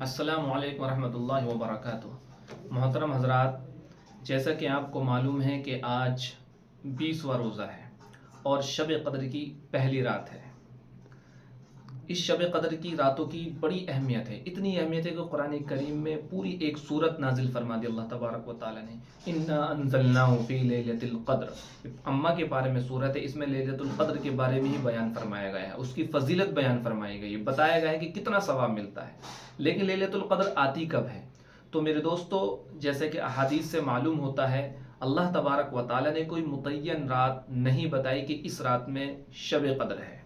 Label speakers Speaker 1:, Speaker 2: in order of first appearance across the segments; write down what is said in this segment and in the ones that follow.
Speaker 1: अस्सलामु अलैकुम रहमतुल्लाहि व बरकातुहू। मोहतरम हज़रात, जैसा कि आपको मालूम है कि आज 20वां रोज़ा है और शब क़द्र की पहली रात है। इस शब क़द्र की रातों की बड़ी अहमियत है, इतनी अहमियत है कि कुरान करीम में पूरी एक सूरत नाजिल फरमा दी अल्लाह तबारक व तआला ने। इन्ना अंज़लनाहु फ़ी लैलतिल क़द्र, अम्मा के बारे में सूरत है, इसमें लैलतुल क़द्र के बारे में ही बयान फरमाया गया है, उसकी फजीलत बयान फरमाई गई है, बताया गया है कि कितना सवाब मिलता है। लेकिन लैलतुल क़द्र आती कब है? तो मेरे दोस्तों, जैसे कि अहादीस से मालूम होता है, अल्लाह तबारक व तआला ने कोई मुतय्यन रात नहीं बताई कि इस रात में शब क़द्र है,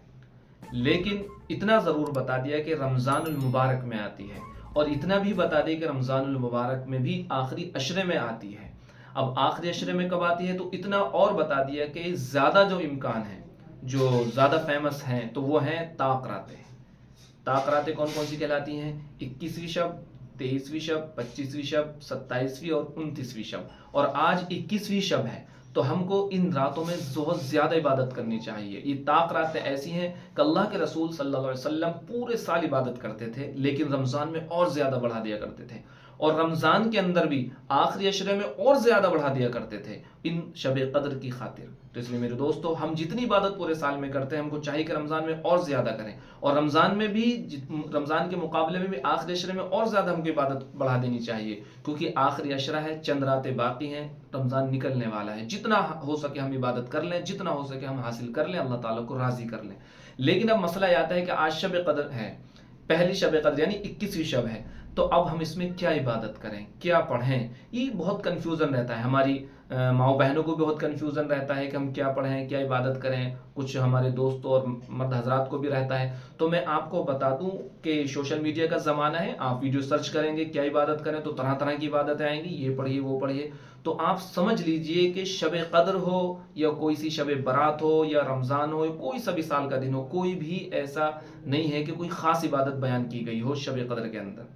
Speaker 1: लेकिन इतना ज़रूर बता दिया कि रमज़ानुल मुबारक में आती है, और इतना भी बता दिया कि रमज़ानुल मुबारक में भी आखिरी अशरे में आती है। अब आखिरी अशरे में कब आती है, तो इतना और बता दिया कि ज़्यादा जो इम्कान है, जो ज़्यादा फेमस हैं, तो वो हैं ताक़ रातें। ताक़ रातें कौन कौन सी कहलाती हैं? 21वीं शब, 23वीं शब, 25वीं शब, 27वीं और 29वीं शब। और आज 21वीं शब है, तो हमको इन रातों में बहुत ज़्यादा इबादत करनी चाहिए। ये ताक़ रातें ऐसी हैं कि अल्लाह के रसूल सल्लल्लाहु अलैहि वसल्लम पूरे साल इबादत करते थे, लेकिन रमज़ान में और ज़्यादा बढ़ा दिया करते थे, और रमज़ान के अंदर भी आखिरी अशरे में और ज़्यादा बढ़ा दिया करते थे इन शब क़द्र की खातिर। तो इसलिए मेरे दोस्तों, हम जितनी इबादत पूरे साल में करते हैं, हमको चाहिए कि रमज़ान में और ज़्यादा करें, और रमज़ान में भी रमज़ान के मुकाबले में भी आखिरी अशरे में और ज़्यादा हमको इबादत बढ़ा देनी चाहिए, क्योंकि आखिरी अशरा है, चंद रातें बाकी हैं, रमज़ान निकलने वाला है। जितना हो सके हम इबादत कर लें, जितना हो सके हम हासिल कर लें, अल्लाह ताला को राज़ी कर लें। लेकिन अब मसला आता है कि आज शब क़द्र है, पहली शब क़द्र यानी 21वीं शब है, तो अब हम इसमें क्या इबादत करें, क्या पढ़ें, ये बहुत कन्फ्यूज़न रहता है। हमारी माओ बहनों को भी बहुत कन्फ्यूज़न रहता है कि हम क्या पढ़ें, क्या इबादत करें। कुछ हमारे दोस्तों और मर्द हजरात को भी रहता है। तो मैं आपको बता दूं कि सोशल मीडिया का ज़माना है, आप वीडियो सर्च करेंगे क्या इबादत करें, तो तरह तरह की इबादतें आएंगी, ये पढ़िए वो पढ़िए। तो आप समझ लीजिए कि शब क़द्र हो या कोई सी शब बारात हो या रमज़ान हो या कोई सा भी साल का दिन हो, कोई भी ऐसा नहीं है कि कोई ख़ास इबादत बयान की गई हो शब क़द्र के अंदर।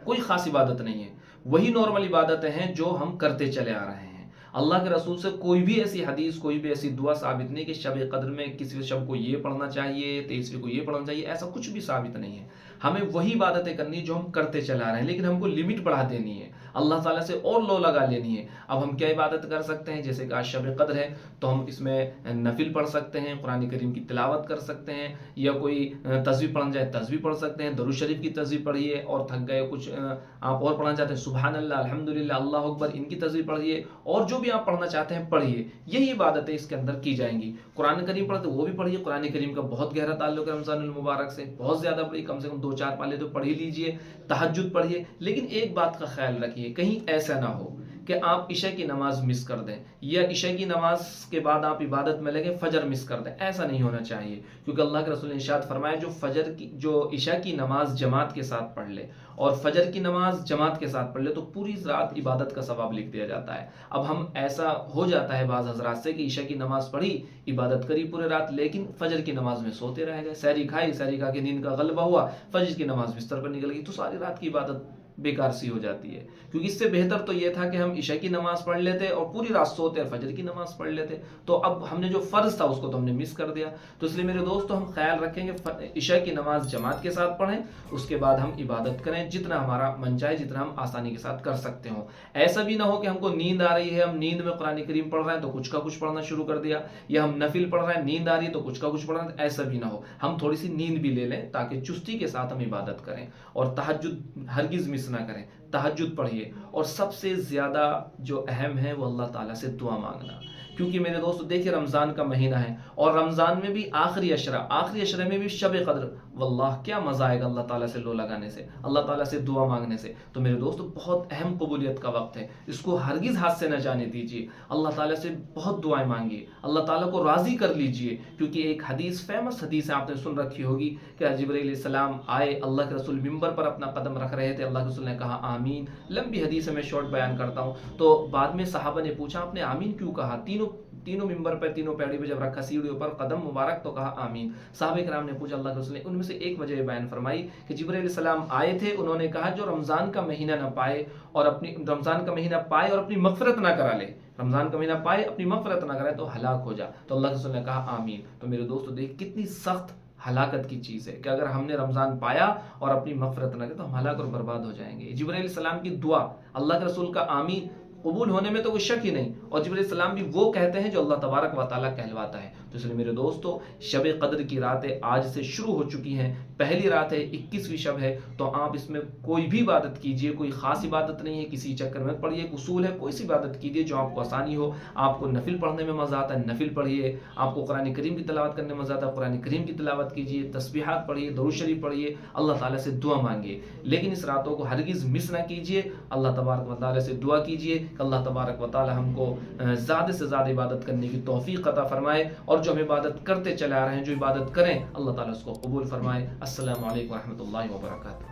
Speaker 1: कोई खास इबादत नहीं है, वही नॉर्मल इबादतें हैं जो हम करते चले आ रहे हैं। अल्लाह के रसूल से कोई भी ऐसी हदीस, कोई भी ऐसी दुआ साबित नहीं कि शब क़द्र में किसी शब को ये पढ़ना चाहिए, 23वीं को ये पढ़ना चाहिए, ऐसा कुछ भी साबित नहीं है। हमें वही इबादतें करनी जो हम करते चला रहे हैं, लेकिन हमको लिमिट बढ़ा देनी है, अल्लाह ताला से और लो लगा लेनी है। अब हम क्या इबादत कर सकते हैं? जैसे कि आज शब क़द्र है, तो हम इसमें नफिल पढ़ सकते हैं, कुरान करीम की तिलावत कर सकते हैं, या कोई तस्बीह पढ़ना चाहे तस्बीह पढ़ सकते हैं, दरूद शरीफ की तस्बीह पढ़िए, और थक गए कुछ आप और पढ़ना चाहते हैं, सुभान अल्लाह, अल्हम्दुलिल्लाह, अल्लाह अकबर, इनकी तस्बीह पढ़िए, और जो भी आप पढ़ना चाहते हैं पढ़िए। यही इबादतें इसके अंदर की जाएंगी। कुरान करीम पढ़ते वो भी पढ़िए, कुरान करीम का बहुत गहरा ताल्लुक है रमज़ानुल मुबारक से, बहुत ज़्यादा पढ़िए, कम से कम 2-4 पाले तो पढ़ ही लीजिए। तहज्जुद पढ़िए, लेकिन एक बात का ख्याल रखिए, कहीं ऐसा ना हो कि आप इशा की नमाज मिस कर दें, या इशा की नमाज के बाद आप इबादत में लगे फजर मिस कर दें। ऐसा नहीं होना चाहिए, क्योंकि अल्लाह के रसूल ने इरशाद फरमाया, जो इशा की नमाज जमात के साथ पढ़ ले और फजर की नमाज जमात के साथ पढ़ ले, तो पूरी रात इबादत का सवाब लिख दिया जाता है। अब हम ऐसा हो जाता है बाज़ हज़रात से कि इशा की नमाज पढ़ी, इबादत करी पूरे रात, लेकिन फजर की नमाज में सोते रह गए, सहरी खाई, सहरी खा के नींद का गलबा हुआ, फजर की नमाज बिस्तर पर निकल गई, तो सारी रात की इबादत बेकार सी हो जाती है। क्योंकि इससे बेहतर तो ये था कि हम इशा की नमाज पढ़ लेते और पूरी रात सोते और फजर की नमाज पढ़ लेते। तो अब हमने जो फ़र्ज था उसको तो हमने मिस कर दिया। तो इसलिए मेरे दोस्तों, हम ख्याल रखेंगे इशा की नमाज जमात के साथ पढ़ें, उसके बाद हम इबादत करें जितना हमारा मन चाहे, जितना हम आसानी के साथ कर सकते हो। ऐसा भी ना हो कि हमको नींद आ रही है, हम नींद में कुरान करीम पढ़ रहे हैं तो कुछ का कुछ पढ़ना शुरू कर दिया, या हम नफिल पढ़ रहे हैं, नींद आ रही है तो कुछ का कुछ पढ़ रहे हैं, ऐसा भी ना हो। हम थोड़ी सी नींद भी ले लें ताकि चुस्ती के साथ हम इबादत करें, और तहज्जुद हरगिज़ मिस ना करें, तहज्जुद पढ़िए। और सबसे ज़्यादा जो अहम है वो अल्लाह ताला से दुआ मांगना, क्योंकि मेरे दोस्तों देखिए, रमज़ान का महीना है और रमज़ान में भी आखिरी अशरा में भी शब क़द्र, वल्लाह क्या मज़ा आएगा अल्लाह ताला से लो लगाने से, अल्लाह ताला से दुआ मांगने से। तो मेरे दोस्तों, बहुत अहम कबूलियत का वक्त है, इसको हरगिज़ हाथ से न जाने दीजिए। अल्लाह ताला से बहुत दुआएं मांगिए, अल्लाह ताला को राज़ी कर लीजिए। क्योंकि एक हदीस, फेमस हदीस है, आपने सुन रखी होगी कि जिब्रील अलैहिस्सलाम आए, अल्लाह के रसूल मिंबर पर अपना कदम रख रहे थे, अल्लाह के रसूल ने कहा आमीन। लंबी हदीस है, मैं शॉर्ट बयान करता हूँ। तो बाद में सहाबा ने पूछा, आपने आमीन क्यों कहा? तीनों मिंबर पर, तीनों पैड़ी पे जब रखा, सीढ़ियों पर कदम मुबारक, तो कहा आमीन। साहबे किराम ने पूछा अल्लाह के रसूल ने, उनमें से एक वजह बयान फरमाई कि जिब्रील अलैहिस्सलाम आए थे, उन्होंने कहा जो रमज़ान का महीना ना पाए और अपनी मग़फ़िरत ना करा ले, रमज़ान का महीना पाए अपनी मग़फ़िरत ना करे तो हलाक हो जा। तो अल्लाह के रसूल ने कहा आमीन। तो मेरे दोस्तों, देख कितनी सख्त ہلاکت کی چیز ہے کہ اگر ہم نے رمضان پایا اور اپنی مغفرت نہ کی تو ہم ہلاک اور برباد ہو جائیں گے۔ جبرائیل علیہ السلام کی دعا، اللہ کے رسول کا آمین قبول ہونے میں تو کوئی شک ہی نہیں، اور جبرائیل علیہ السلام بھی وہ کہتے ہیں جو اللہ تبارک و تعالیٰ کہلواتا ہے۔ تو اس لیے میرے دوستو، شب قدر کی راتیں آج سے شروع ہو چکی ہیں، پہلی رات ہے، 21ویں شب ہے، تو آپ اس میں کوئی بھی عبادت کیجئے، کوئی خاص عبادت نہیں ہے، کسی چکر میں پڑھیے، ایک اصول ہے، کوئی سی عبادت کیجئے جو آپ کو آسانی ہو۔ آپ کو نفل پڑھنے میں مزہ آتا ہے نفل پڑھیے، آپ کو قرآن کریم کی تلاوت کرنے میں مزہ آتا ہے قرآن کریم کی تلاوت کیجئے، تسبیحات پڑھیے، درود شریف پڑھیے، اللہ تعالیٰ سے دعا مانگیے، لیکن اس راتوں کو ہرگز مس نہ کیجئے۔ اللہ تبارک و تعالیٰ سے دعا کیجئے کہ اللہ تبارک و تعالیٰ ہم کو زیادہ سے زیادہ عبادت کرنے کی توفیق عطا فرمائے، اور جو ہم عبادت کرتے چلے آ رہے ہیں، جو عبادت کریں، اللہ تعالیٰ اس کو قبول فرمائے۔ السلام علیکم ورحمۃ اللہ وبرکاتہ۔